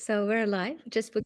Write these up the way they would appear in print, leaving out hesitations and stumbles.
So we're live. Just put.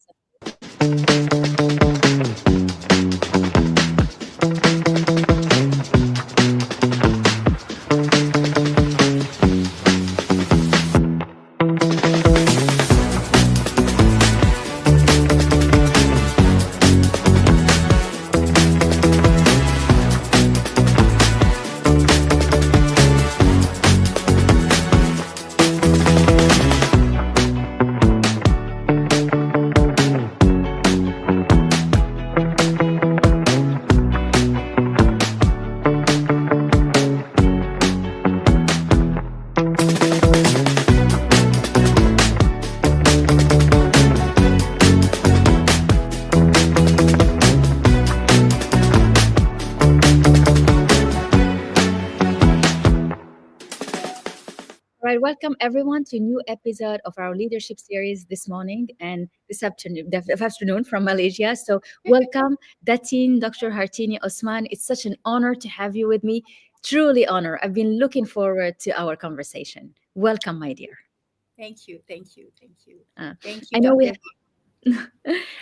All right, welcome everyone to a new episode of our leadership series this morning and this afternoon from Malaysia. So, welcome, Datin, Dr. Hartini Osman. It's such an honor to have you with me. Truly honor. I've been looking forward to our conversation. Welcome, my dear. Thank you. Thank I you, know we Dr. have,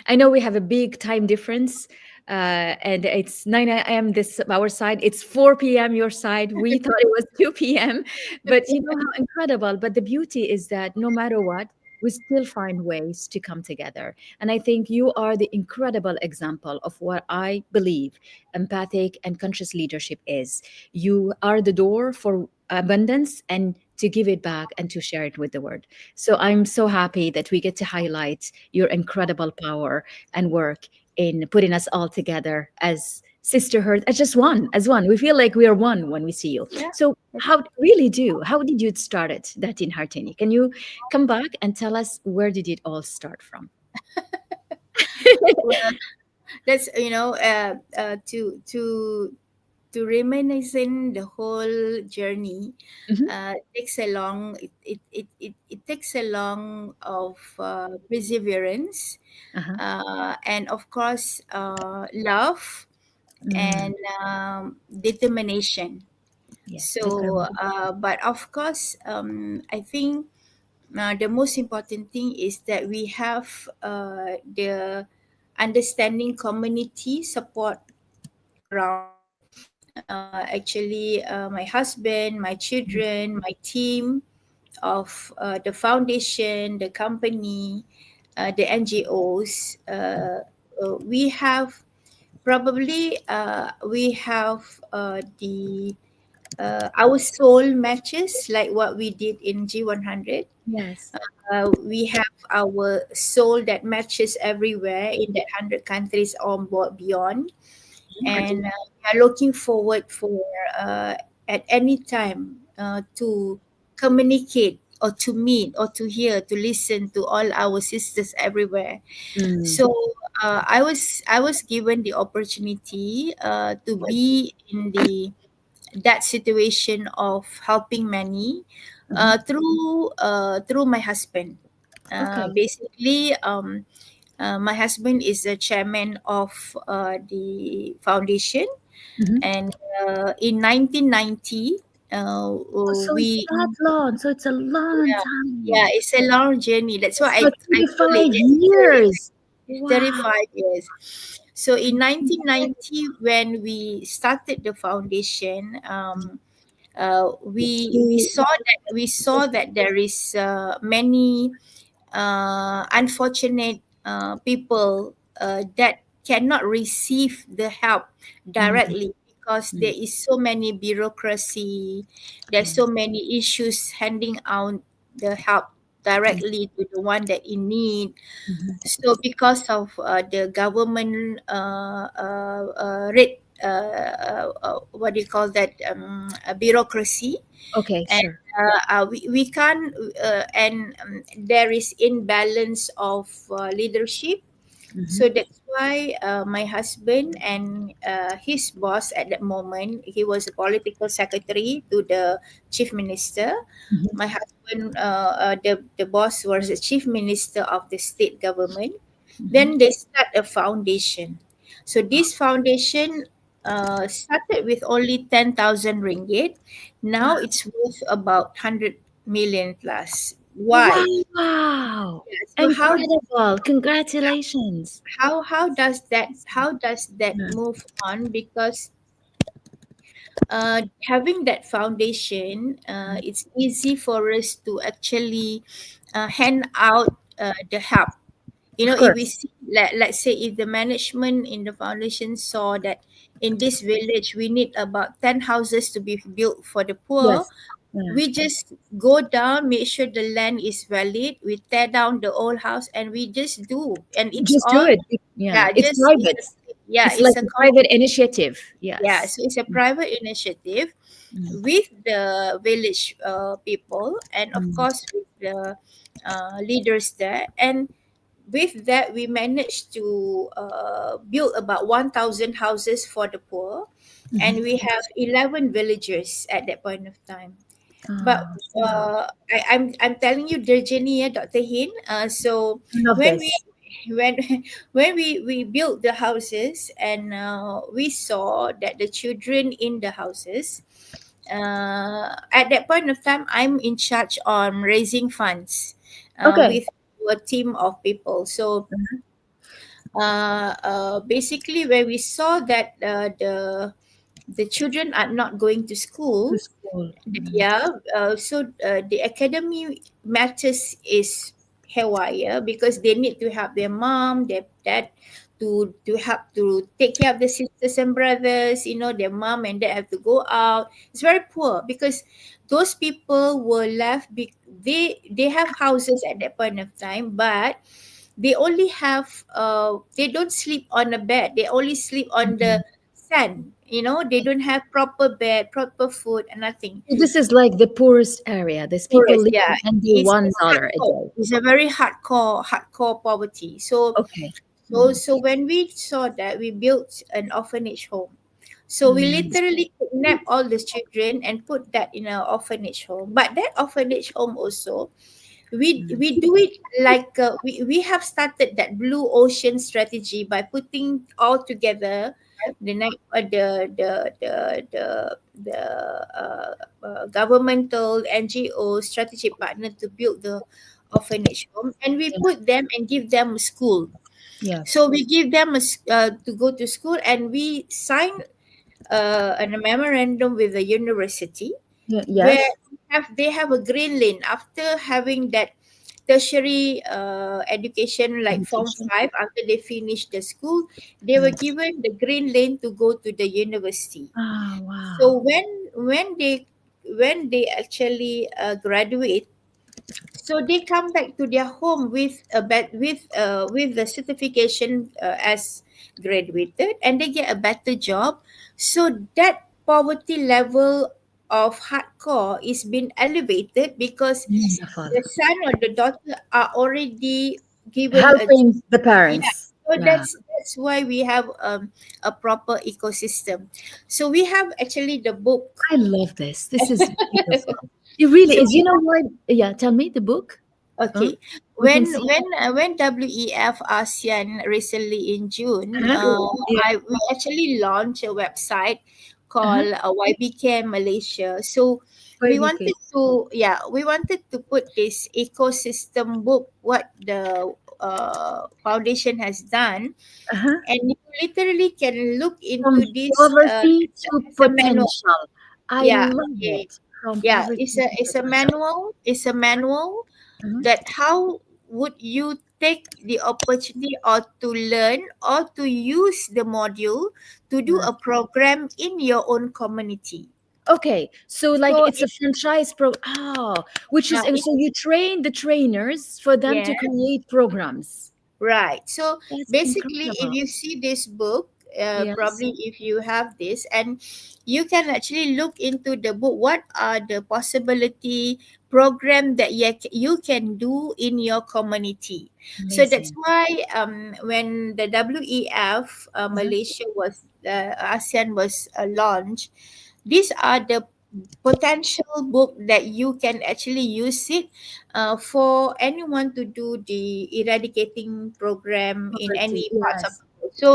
I know we have a big time difference, and it's 9 a.m. this our side. It's 4 p.m. your side. We thought it was 2 p.m., but you know how incredible. But the beauty is that no matter what, we still find ways to come together. And I think you are the incredible example of what I believe empathic and conscious leadership is. You are the door for abundance and to give it back and to share it with the world. So I'm so happy that we get to highlight your incredible power and work in putting us all together as sisterhood, as one. We feel like we are one when we see you. Yeah. So how did you start it, that in Hartini? Can you come back and tell us where did it all start from? Well, that's to reminiscing the whole journey Mhm. takes a long it takes a long of perseverance Uh-huh. and of course love Mm, and determination. yes, So, determined. but of course, I think the most important thing is that we have the understanding community support around. Actually, my husband, my children, my team of the foundation, the company, the NGOs. We have we have the our soul matches like what we did in G100. Yes. We have our soul that matches everywhere in that 100 countries on board beyond, and we are looking forward for at any time to communicate or to meet or to hear to listen to all our sisters everywhere. Mm, So I was given the opportunity to be in the that situation of helping many mhm. through my husband. Okay. Basically, my husband is the chairman of the foundation, Mhm. and in 1990, Oh, so it's we that long. So it's a long yeah, yeah, time. it's a long journey. That's why So I told 35 it. It's years. Wow. 35 years. So in 1990, when we started the foundation, we saw that there is many unfortunate people that cannot receive the help Mm, directly because there mm, is so many bureaucracy, there's so yes. many issues handing out the help Yes. directly to the one that in need. Mhm. So because of the government rate, what do you call that, bureaucracy, Okay, and sure. we can't and there is imbalance of leadership. Mhm. So that's why my husband and his boss at that moment, he was a political secretary to the chief minister. Mhm. My husband, the boss was the chief minister of the state government. Mhm. Then they start a foundation. So this foundation started with only 10,000 ringgit. Now Wow. it's worth about 100 million plus Why? Wow. Yeah, so Incredible. Congratulations. how does that Yeah. move on? Because having that foundation, it's easy for us to actually hand out the help. You Of know, if we course. see, let's say, if the management in the foundation saw that in this village we need about 10 houses to be built for the poor, Yes. Yeah. we just go down, make sure the land is valid, we tear down the old house, and we just do, and it's Just do all, it. Yeah. yeah, It's just private. It's like it's a a private initiative. yeah, Yes. so it's a private initiative Mm, with the village people, and of mm, course with the leaders there. And with that, we managed to build about 1,000 houses for the poor, and mhm. we have 11 villagers at that point of time. But Oh, wow. I'm telling you the journey, Dr. Hin. So I love when we this. when when we built the houses, and we saw that the children in the houses, at that point of time, I'm in charge on raising funds Okay. with a team of people. So basically, when we saw that the children are not going to To school, school. Mm. yeah, so the academy matters is haywire, because they need to help their mom, their dad, to help to take care of the sisters and brothers. You know, their mom and dad have to go out. It's very poor, because those people were left. They have houses at that point of time, but they only have they don't sleep on a bed. They only sleep on the Mm. sand. You know, they don't have proper bed, proper food, and nothing. So this is like the poorest area. There's people Tourist, yeah, living under it's $1 a hardcore. day. It's a very hardcore poverty. So Okay. so Mm. so when we saw that, we built an orphanage home. So we Mm. literally kidnap all the children and put that in an orphanage home. But that orphanage home also, Mm. we do it like we have started that blue ocean strategy by putting all together the ni- the governmental NGO strategic partner to build the orphanage home, and we Yeah. put them and give them a school. Yes. So we give them to go to school, and we sign a memorandum with the university, where Yes. they have a green lane after having that tertiary education, like form Education. 5. After they finish the school, they were Yes. given the green lane to go to the university. Oh, wow. So when they actually graduate, so they come back to their home with a with the certification as graduated, and they get a better job. So that poverty level of hardcore is being elevated, because Wonderful. the son or the daughter are already given a job. Helping the Yeah. parents. So Yeah. that's why we have a proper ecosystem. So we have actually the book. I love this. This is beautiful. It really So is. You know what? Yeah, tell me the book. Huh? okay, We can see. when WEF ASEAN recently in June, Uh-huh. Yeah. I we actually launched a website Uh-huh. called YBCARE Malaysia. So YBK. we wanted to put this ecosystem book, what the foundation has done, Uh-huh. and you literally can look into From this poverty to as a manual. potential. I Yeah, love okay. it. From Yeah, poverty to it's a potential. manual. It's a manual Uh-huh. that how would you take the opportunity, or to learn, or to use the module to do Yeah. a program in your own community. Okay, so like So it's a franchise which is, and it so you train the trainers for them yeah. to create programs. Right. So That's basically, if incredible. you see this book, Yes. probably if you have this, and you can actually look into the book, what are the possibility program that you can do in your community. So that's Amazing. why when the WEF Uh-huh. Malaysia was ASEAN was launched, these are the potential book that you can actually use it for anyone to do the eradicating program in Poverty. any parts of Yes. the world. So,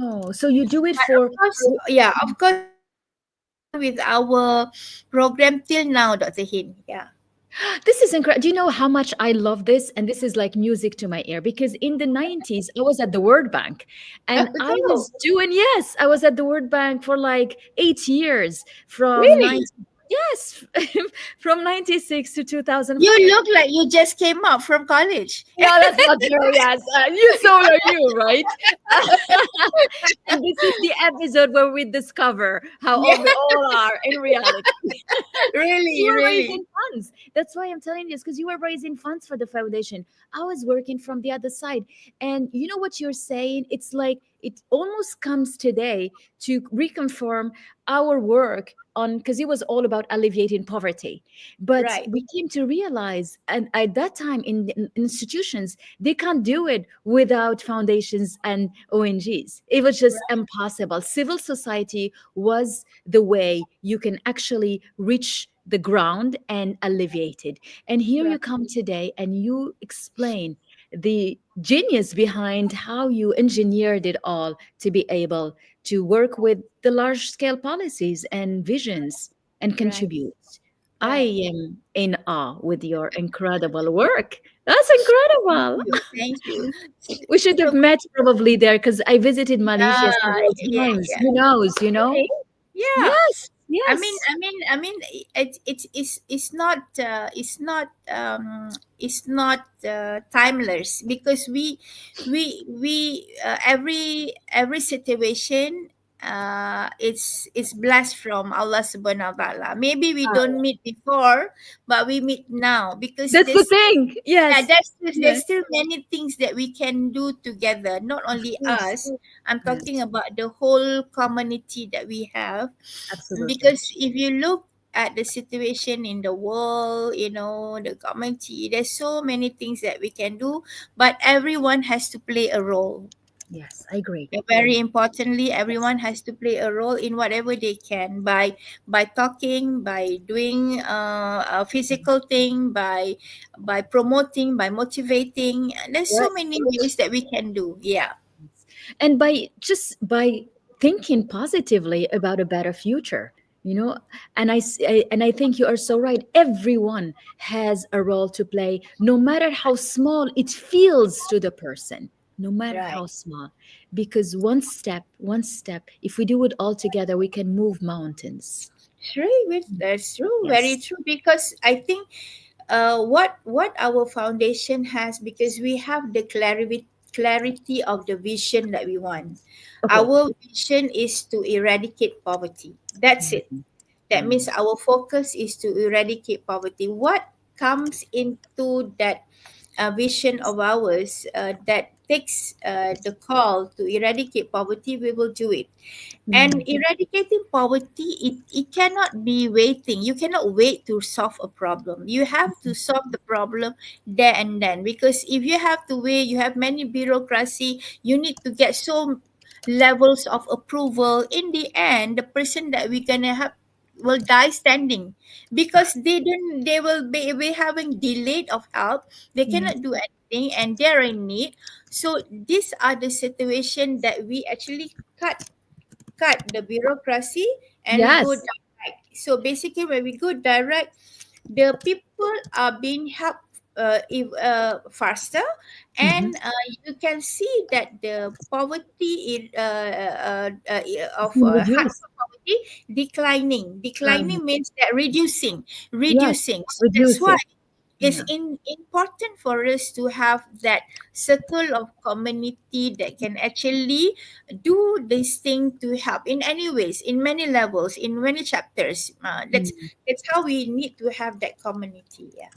Oh, so you do it but of for course, yeah, of course, we carry on with our program till now, Dr. Hin. Yeah. This is incredible. Do you know how much I love this? And this is like music to my ear because in the 90s, I was at the World Bank and I Oh, was doing, yes, I was at the World Bank for like 8 years from really? 90, yes, from 96 to You 2005. look like you just came out from college. No, that's not true. Yes, you so are you, right? And this is the episode where we discover how Yeah, old we all are in reality. You really, were really. raising funds. That's why I'm telling you this because you were raising funds for the foundation. I was working from the other side. And you know what you're saying? It's like it almost comes today to reconfirm our work on because it was all about alleviating poverty. But Right, we came to realize, and at that time in institutions, they can't do it without foundations and ONGs. It was just right, impossible. Civil society was the way you can actually reach the ground and alleviate it. And here right, you come today and you explain the genius behind how you engineered it all to be able to work with the large scale policies and visions and right, contribute. I right. am in awe with your incredible work. That's Thank incredible. you. Thank you. We should have So, met probably there because I visited Malaysia yeah, several yeah, times. yeah. Who knows, you know? Okay. Yeah. Yes, I mean, yes. it's not timeless because every situation it's blessed from Allah Subhanahu wa Taala. Maybe we Uh, don't meet before, but we meet now because that's the thing. yeah, Yes, there's yes, still many things that we can do together. Not of only course. us. I'm talking Yes, about the whole community that we have. absolutely. Because if you look at the situation in the world, the community, there's so many things that we can do, but everyone has to play a role. Yes, I agree. And I very agree. importantly, Yes, everyone has to play a role in whatever they can by talking, by doing a physical thing, by promoting, by motivating. There's so yes. many ways that we can do. Yeah, And by thinking positively about a better future, you know, and I think you are so right. Everyone has a role to play, no matter how small it feels to the person, no matter right. how small, because one step, if we do it all together, we can move mountains. That's true. Very Yes. true. Because I think what our foundation has, because we have the clarity of the vision that we want. Okay. Our vision is to eradicate poverty. That's it. Mhm. That means Mhm. our focus is to eradicate poverty. What comes into that vision of ours that takes the call to eradicate poverty, we will do it. And Mhm. eradicating poverty, it cannot be waiting. You cannot wait to solve a problem. You have to solve the problem there and then. Because if you have to wait, you have many bureaucracy, you need to get so levels of approval. In the end, the person that we're gonna have will die standing because they will be having delayed of help. They Mhm. cannot do anything and they're in need. So these are the situation that we actually cut the bureaucracy and we go Yes. direct. So basically, when we go direct, the people are being helped faster, Mhm. and you can see that the poverty of Being reduced. hardcore poverty declining. Um, Declining means that reducing, yes. reducing. So that's why Reducing. it's Yeah. important for us to have that circle of community that can actually do this thing to help in any ways, in many levels, in many chapters. That's how we need to have that community. Yeah.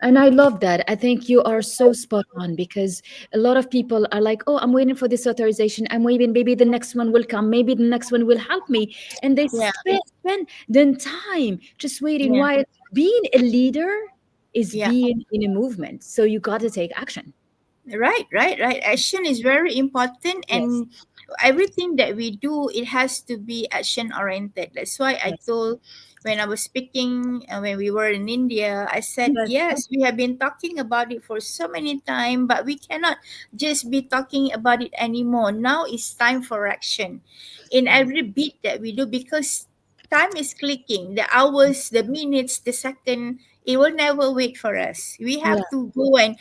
And I love that. I think you are so spot on because a lot of people are like, oh, I'm waiting for this authorization. I'm waiting. Maybe the next one will come. Maybe the next one will help me. And they Yeah. spend the time just waiting. Yeah. While being a leader is Yeah. being in a movement. So you got to take action. Right. Action is very important, Yes. and everything that we do, it has to be action oriented. That's why I Yes. told when I was speaking when we were in India, I said, Yes. yes, we have been talking about it for so many time, but we cannot just be talking about it anymore. Now it's time for action in Yes. every bit that we do, because time is clicking, the hours, the minutes, the second, It will never wait for us. We Yeah. have to go and,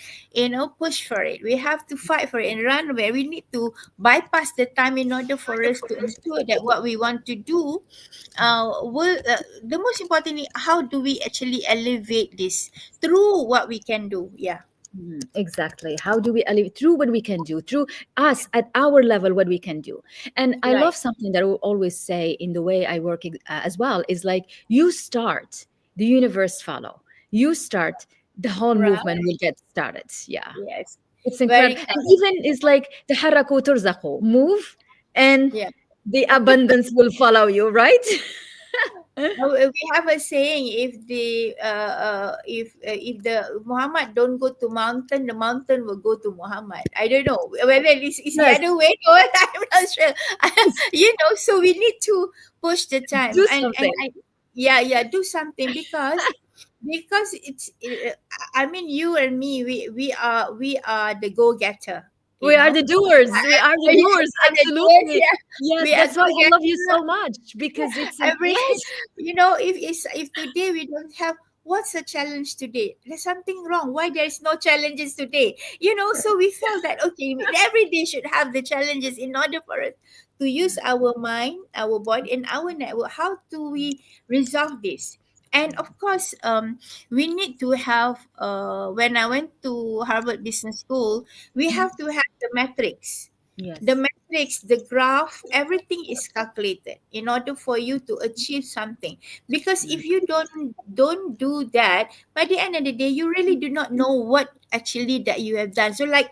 push for it. We have to fight for it and run away. We need to bypass the time in order for us to ensure that what we want to do will the most importantly, how do we actually elevate this through what we can do? Yeah. Exactly. How do we elevate through what we can do, through us at our level, what we can do? And I Right. love something that I will always say in the way I work as well is like, you start, the universe follow. You start, the whole movement Right. will get started. Yeah. Yes. It's Very incredible. And correct. even it's like تحركوا ترزقوا, move and Yeah. the abundance will follow you, right? We have a saying: if the Muhammad don't go to mountain, the mountain will go to Muhammad. I don't know whether it's the Yes. other way or I'm not sure. So we need to push the time Do and something. yeah, yeah, do something because I mean, you and me, we are the go getter. You We are know. the doers. We are the Yeah, doers. the doers, Absolutely. yeah. Yes, We are that's why go I love you so much because it's an every yes. if today we don't have, what's the challenge today, there's something wrong, why there is no challenges today, so we felt that okay, every day should have the challenges in order for us to use our mind, our body, and our network. How do we resolve this? And of course, we need to have, when I went to Harvard Business School, we have to have the metrics, the Yes. metrics, the graph, everything is calculated in order for you to achieve something. Because if you don't do that, by the end of the day, you really do not know what actually that you have done. So like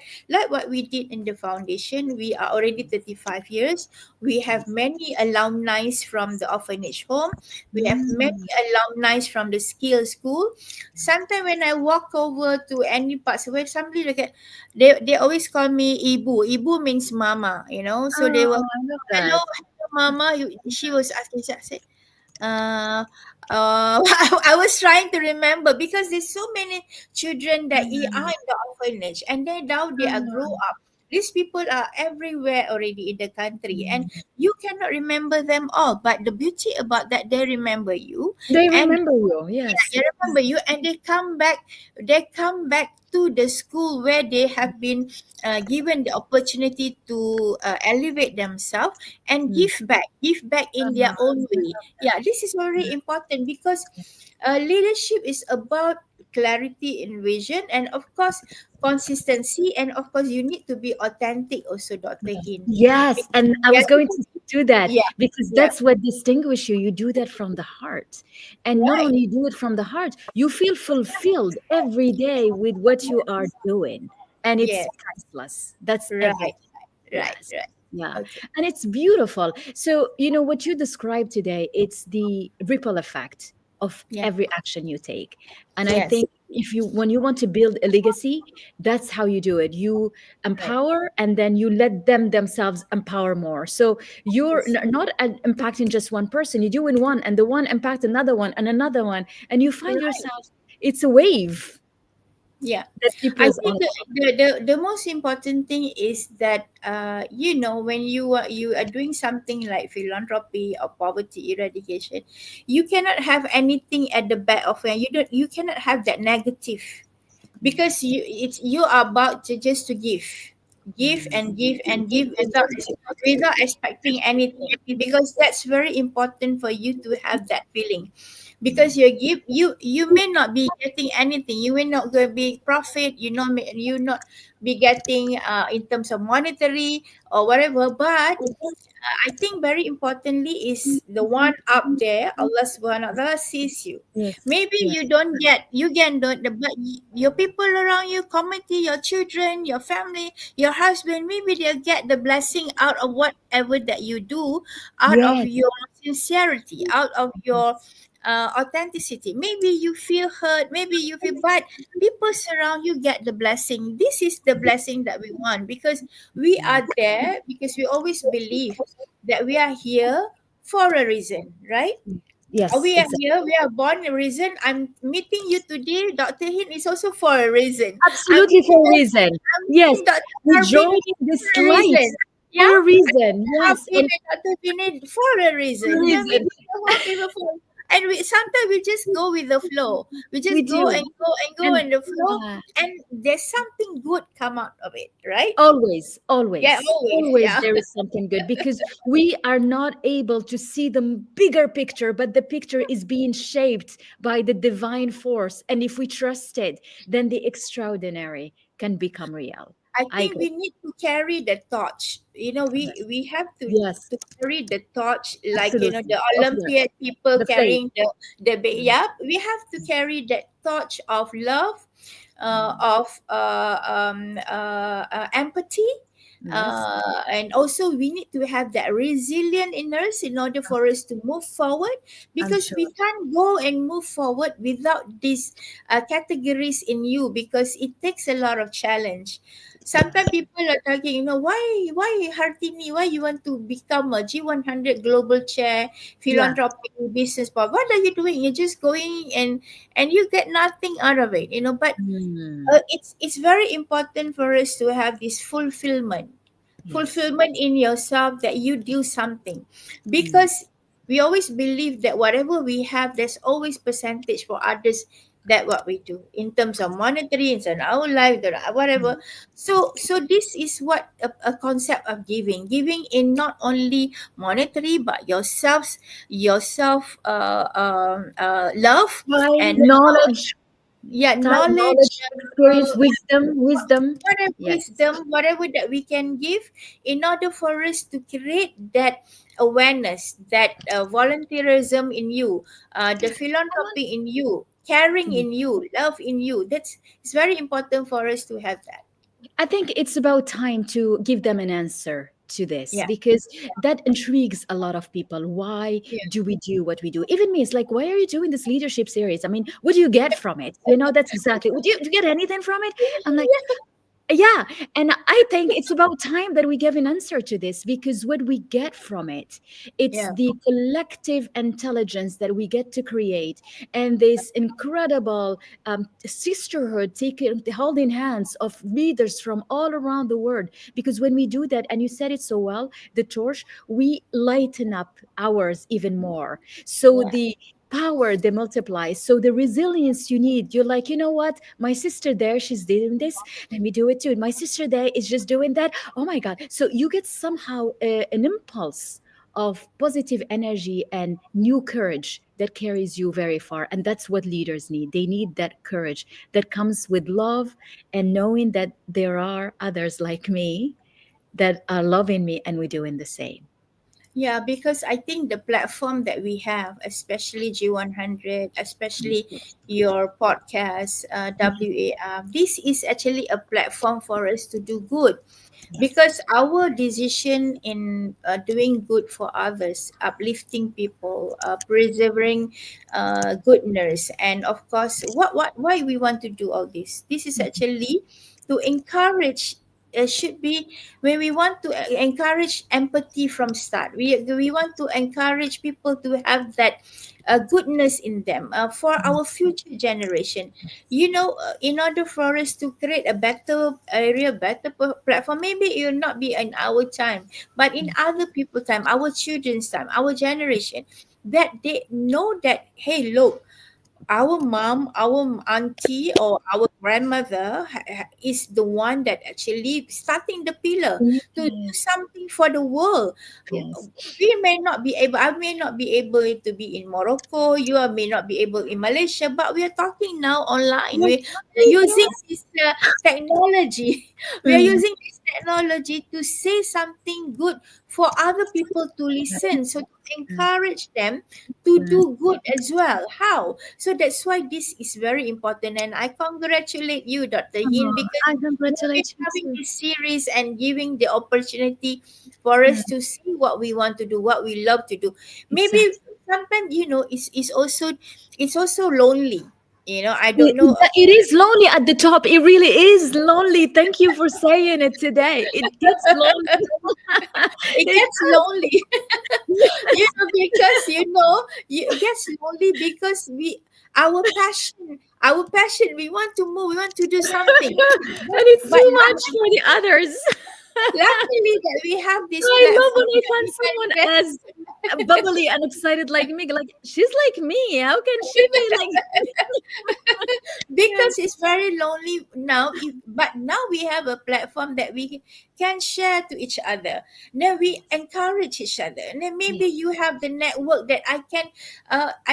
what we did in the foundation, we are already 35 years. We have many alumni from the orphanage home. We have many Mm. alumni from the skill school. Sometimes when I walk over to any parts where somebody look at, they always call me Ibu. Ibu means mama, So they Oh, were, I love hello, that. hello, mama. She was asking. I said, uh, I was trying to remember because there's so many children that are in the orphanage, and then now they are grow Mm. up. These people are everywhere already in the country, and you cannot remember them all. But the beauty about that, they remember you, They and remember you. yeah, Yes. they remember you, and they come back to the school where they have been given the opportunity to elevate themselves and Mm. give back in their own way. Yeah, this is very important because leadership is about clarity in vision, and of course consistency, and of course you need to be authentic also, Dr. Hin. Yes, and I was going to do that Yeah, because yeah, that's what distinguishes you. You do that from the heart. And not right, only you do it from the heart, you feel fulfilled every day with what you are doing. And it's yeah, priceless. That's right, everything. right, Yes. right. Yeah. Okay. And it's beautiful. So, what you described today, it's the ripple effect of Yeah. every action you take. And I Yes. think when you want to build a legacy, that's how you do it. You Right. empower and then you let them themselves empower more. So you're Yes. not impacting just one person, you do in one, and the one impact another one and another one, and you find Right. yourself, it's a wave Yeah. that I ripples think on. the most important thing is that when you are doing something like philanthropy or poverty eradication, you cannot have anything at the back of it. You cannot have that negative, because you are about to just to give and give and give without expecting anything, because that's very important for you to have that feeling. Because you may not be getting anything, you may not go be profit, you not be getting in terms of monetary or whatever, but I think very importantly is the one up there, Allah Subhanahu wa Taala sees you. Yes, Maybe yes, you don't, but your people around you, community, your children, your family, your husband, maybe they'll get the blessing out of whatever that you do, out of yes, your sincerity, out of your authenticity. Maybe you feel hurt, maybe you feel, but people surround you get the blessing. This is the blessing that we want, because we are there, because we always believe that we are here for a reason, right? yes, We are exactly. here, we are born a reason. I'm meeting you today, Dr. Hin, is also for a reason. I'm Absolutely, for a reason. I'm Yes, meeting Dr. we Harvini join this for a light reason. for Yeah? a reason. Yes, Harvini and and Dr. Vinay for a for a reason. We are reason. meeting the whole people for. And we sometimes we just go with the flow. We We just go and do. go and go And in the flow, yeah, and there's something good come out of it, right? always, Yeah, always, always. always Yeah. there is something good because we are not able to see the bigger picture, but the picture is being shaped by the divine force. And if we trust it, then the extraordinary can become real. I I think get we need to carry the torch. yes. We have Yes, to carry the torch, like absolutely. the Of the Olympiad people faith. carrying Mm, yeah. We have to carry that torch of love, mm. empathy, Yes, and also we need to have that resilient in us in order for us to move forward, I'm because we sure. can't go and move forward without these categories in you, because it takes a lot of challenge. Sometimes people are talking, why Hartini, why you want to become a G100 global chair, Yeah. philanthropy business, but what are you doing? You're just going and you get nothing out of it, but Mm, it's very important for us to have this yes. fulfillment in yourself, that you do something, Mm, because we always believe that whatever we have, there's always percentage for others, that what we do in terms of monetary, in terms of our life, mm. whatever. So this is what a concept of giving in not only monetary, but yourself love, Time, and knowledge, yeah, time, knowledge, knowledge, experience, wisdom, wisdom. whatever Yes. wisdom, whatever that we can give, in order for us to create that awareness, that volunteerism in you, the philanthropy in you, caring Mm. in you, love in you. That's It's very important for us to have that. I think it's about time to give them an answer to this Yeah, because that intrigues a lot of people. Why yeah. do we do what we do? Even me, it's like, why are you doing this leadership series? I mean, what do you get from it? That's exactly. Do you get anything from it? I'm like, yeah, and I think it's about time that we give an answer to this because what we get from it, it's Yeah, the collective intelligence that we get to create, and this incredible sisterhood, taking holding hands of leaders from all around the world. Because when we do that, and you said it so well, the torch, we lighten up ours even more. So yeah, the power they multiply, so the resilience you need, you're like, you know what, my sister there, she's doing this, let me do it too. My sister there is just doing that. Oh my God. So you get somehow an impulse of positive energy and new courage that carries you very far. And that's what leaders need. They need that courage that comes with love and knowing that there are others like me that are loving me and we're doing the same. yeah. Because I think the platform that we have, especially G100, especially your podcast, WAR, this is actually a platform for us to do good, Yes. because our decision in doing good for others, uplifting people, preserving goodness, and of course, why we want to do all this is Mhm. actually to encourage, should be, when we want to encourage empathy from start, we want to encourage people to have that goodness in them, for our future generation. In order for us to create a better area, better platform, maybe it will not be in our time, but in other people's time, our children's time, our generation, that they know that, hey, look, our mom, our auntie, or our grandmother is the one that actually starting the pillar to do Yes. something for the world. Yes. We may not be able, I may not be able to be in Morocco, you may not be able in Malaysia, but we are talking now online. Yes. We're using this technology. We are Mm. using this technology to say something good for other people to listen. So to Mm. encourage them to Mm. do good as well. How? So that's why this is very important. And I congratulate you, Dr. Hin, Oh, because I it's congratulate you having too. this series and giving the opportunity for us Mm. to see what we want to do, what we love to do. Maybe Exactly. sometimes, it's also lonely. I don't know. It is lonely at the top. It really is lonely. Thank you for saying it today. It gets lonely. It It gets lonely. Because it gets lonely because our passion, we want to move, we want to do something, and it's but too much for the others. luckily that we have this I love platform when I that find we can someone rest. else. bubbly and excited like me. Like she's like me. How can she be like? Yeah. Because it's very lonely now. But now we have a platform that we can share to each other. Then we encourage each other, and then maybe Yes. you have the network that I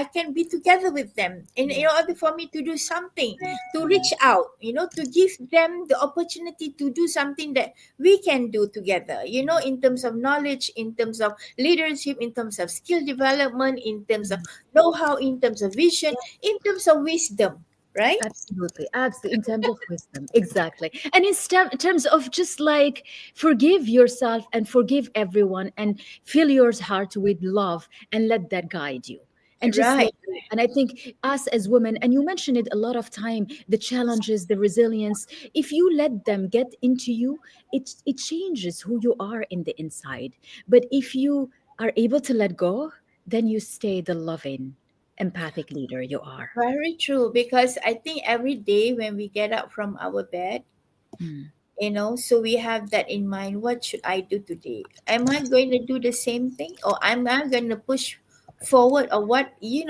can be together with them in Yes. order for me to do something, to reach Yes. out, to give them the opportunity to do something that we can do together, in terms of knowledge, in terms of leadership, in terms of skill development, in terms of know-how, in terms of vision, in terms of wisdom, right? Absolutely, absolutely. In terms of wisdom, exactly. And in terms of just like forgive yourself and forgive everyone and fill your heart with love and let that guide you. And just let Right. go. And I think us as women, and you mentioned it a lot of time, the challenges, the resilience, if you let them get into you, it changes who you are in the inside. But if you are able to let go, then you stay the loving, empathic leader you are. Very true. Because I think every day when we get up from our bed, Mm. so we have that in mind. What should I do today? Am I going to do the same thing, or am I going to push forward, or what? You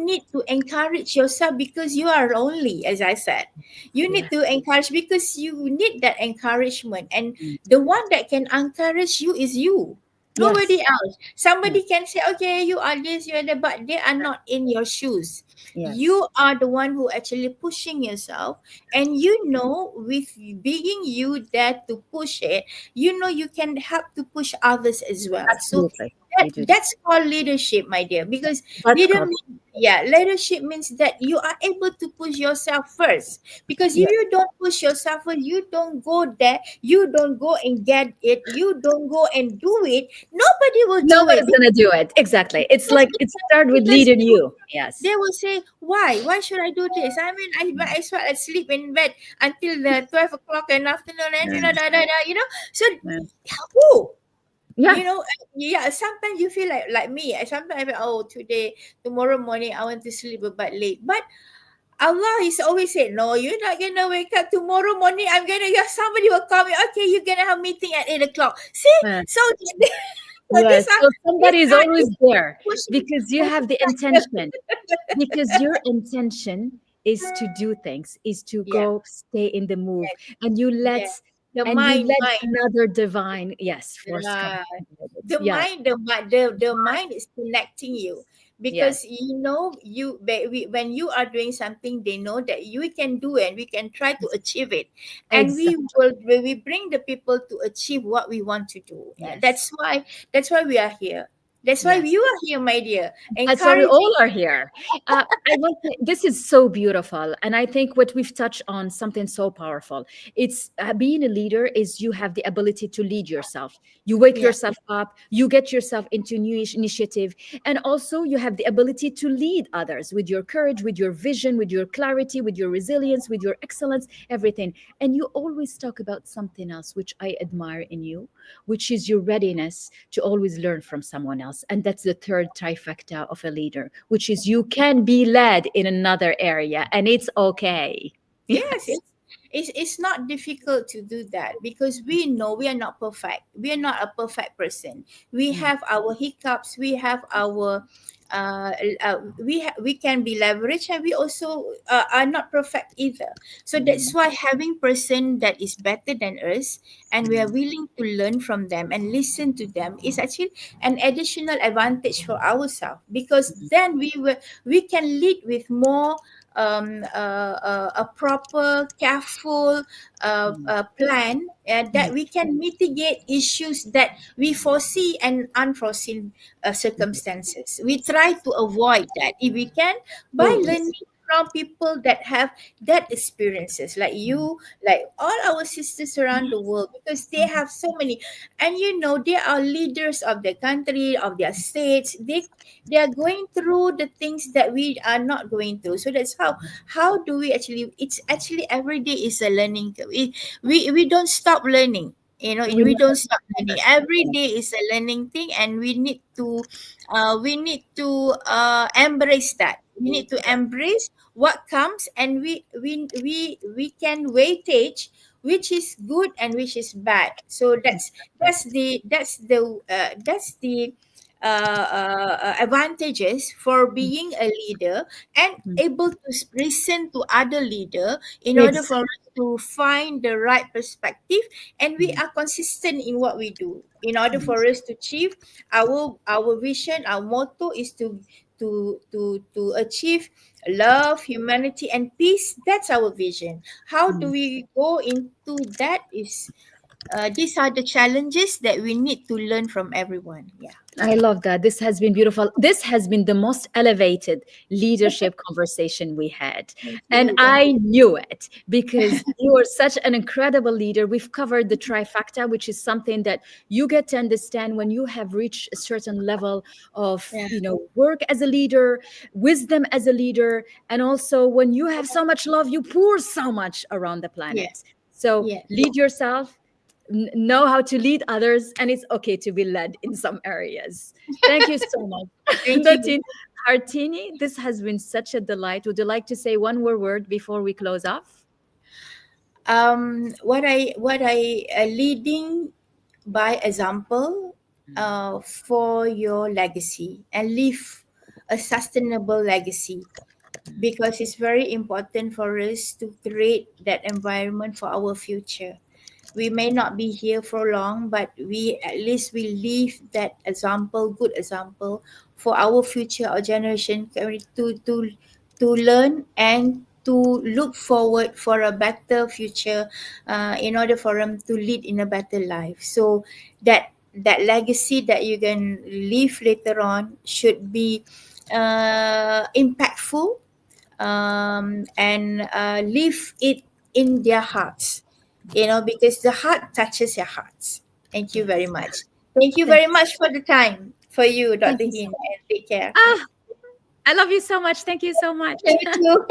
need to encourage yourself because you are lonely, as I said. You need Yeah. to encourage because you need that encouragement, and Mm. the one that can encourage you is you. Nobody Yes. else. Yes. Somebody can say, okay, you are this, you are that, but they are not in your shoes. Yes. You are the one who actually pushing yourself, and with being you there to push it, you can help to push others as well. So Absolutely. that You do that. that's called leadership, my dear, because That's called. leadership means that you are able to push yourself first. Because if Yeah. you don't push yourself first, you don't go there, you don't go and get it, you don't go and do it, nobody will do it. Nobody's gonna do it. Exactly. It's because like it started with because leading you. Yes. they will say, why should I do this? I mean, I as well I sleep in bed until the 12 o'clock in the afternoon, and Yes. so Yes. who, you Yes. know yeah, sometimes you feel like me. Sometimes I feel, oh, tomorrow morning I want to sleep a bit late, but Allah is always said, no, you're not gonna wake up tomorrow morning. Somebody will call me, okay, you're gonna have meeting at 8 o'clock. See, Yes. so so Yes. So these somebody is are always there because you pushing have the factor. intention. Because your intention is to do things, is to Yeah, go stay in the move, yeah, and you let yeah. The and you mind, let mind. another divine, yes, force come Right. and guide it. The Yeah. mind, the mind is connecting you, Yes. because when you are doing something, they know that you can do it, and we can try to achieve it, and Exactly. we bring the people to achieve what we want to do. Yes. That's why we are here. That's why Yes. you are here, my dear, That's why we all encouraging. are here. I want to, this is so beautiful, and I think what we've touched on something so powerful. It's being a leader is you have the ability to lead yourself. You wake Yeah. yourself up. You get yourself into new initiative, and also you have the ability to lead others with your courage, with your vision, with your clarity, with your resilience, with your excellence, everything. And you always talk about something else, which I admire in you, which is your readiness to always learn from someone else. And that's the third trifecta of a leader, which is you can be led in another area and it's okay. Yes, Yes. it's not difficult to do that, because we know we are not perfect. We are not a perfect person. We Mm, have our hiccups. We have our we can be leveraged, and we also are not perfect either. So that's mm, why having person that is better than us, and we are mm, willing to learn from them and listen to them, is actually an additional advantage for ourselves, because mm, then we can lead with more a proper, careful mm, plan, mm, that we can mitigate issues that we foresee and unforeseen mm. circumstances. We try to avoid that if we can, by Always. learning from people that have that experiences, like Mm. you, like all our sisters around the world, because they Mhm. have so many, and they are leaders of their country, of their states. They are going through the things that we are not going through. So that's how do we actually, it's actually every day is a learning curve. We don't stop learning, We we never, don't stop learning. never. Every Yeah. day is a learning thing, and we need to embrace that. We need to Yeah. embrace what comes, and we can weightage which is good and which is bad. So Exactly. that's the advantages for being a leader and Mm. able to listen to other leader in order Exactly. for us to find the right perspective, and we are consistent in what we do in order for us to achieve our vision. Our motto is to achieve love, humanity, and peace. That's our vision. How do we go into that is these are the challenges that we need to learn from everyone. Yeah. I love that. This has been beautiful. This has been the most elevated leadership conversation we had. Thank And you. Thank I knew it because you are such an incredible leader. We've covered the trifecta, which is something that you get to understand when you have reached a certain level of, you. work as a leader, wisdom as a leader, and also when you have so much love, you pour so much around the Yeah. planet. So Yeah. lead yourself, know how to lead others, and it's okay to be led in some areas. Thank you so much. Thank you. Dr. Hartini, this has been such a delight. Would you like to say one more word before we close off? What I leading by example for your legacy and leave a sustainable legacy, because it's very important for us to create that environment for our future. We may not be here for long, but we at least we leave that example, good example, for our future, our generation to learn and to look forward for a better future, in order for them to lead in a better life. So that legacy that you can leave later on should be impactful, and leave it in their hearts, because the heart touches your hearts. Thank you very Yes. much. Thank you Thank very you. much for the time for you, Thank Dr. you so Hin, much. and take care. Ah, I love you so much. Thank you so much. Thank you.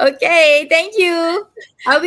Okay, thank you. I'll be Thank